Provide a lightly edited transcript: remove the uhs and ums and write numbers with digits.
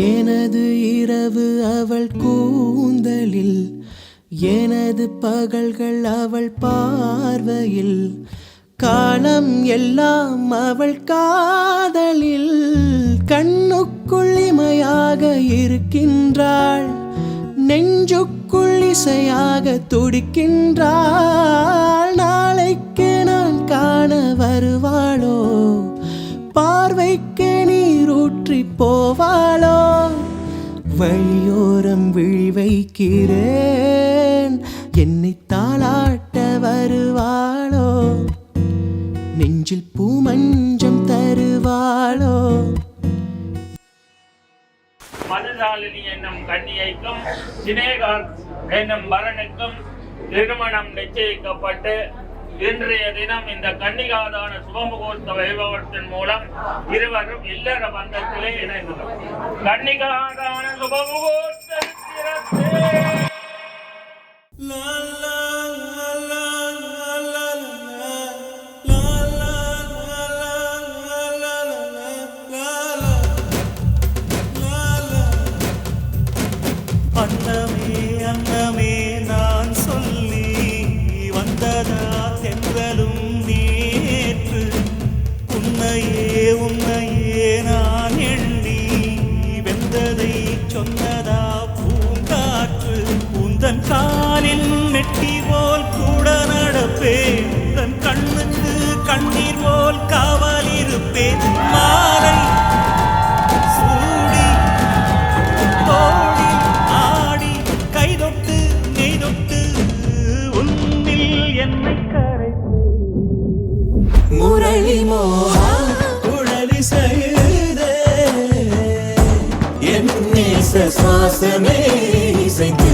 எனது இரவு அவள் கூந்தலில், எனது பகல்கள் அவள் பார்வையில், காலம் எல்லாம் அவள் காதலில். கண்ணுக்குள் இமையாக இருக்கின்றாள், நெஞ்சுக்குள் இசையாக துடிக்கின்றாள். நாளைக்கு நான் காண வருவாளோ, பார்வைக்கு நீரூற்றி போவாளோ. வழியோரம் விழி வைக்கிறேன், என்னை தாளாட்ட வருவாளோ. நெஞ்சில் பூமஞ்சம் தருவாளோ. மதுசாலினி என்னும் கன்னியைக்கும் சினேகார் என்னும் வரனுக்கும் திருமணம் நிச்சயிக்கப்பட்டு இன்றைய தினம் இந்த கன்னிகாதான சுபமுகூர்த்த வைபவத்தின் மூலம் இருவரும் இல்லற பந்தத்திலே இணைந்தனர். கன்னிகாதான சுபமுகூர்த்தத்திலே அன்னமே அன்னமே நான் சொல்லி வந்ததா தென்றலும் நேற்று. உன்னையே உன்னையே நான் எண்ணி வெந்ததை சொன்னதா பூங்காற்று. உந்தன் காலில் நெட்டி போல் கூட நடப்பேன், உந்தன் கண்ணுக்கு கண்ணீர் போல் காவல் இருப்பேன். மாலை சூடி தோடி ஆடி கைதொட்டு நெய்தொட்டு உன்னில் என்னை கரைத்து. முரளி மோகா குழலி செய்தே, என் நேச சுவாசமே இசைத்து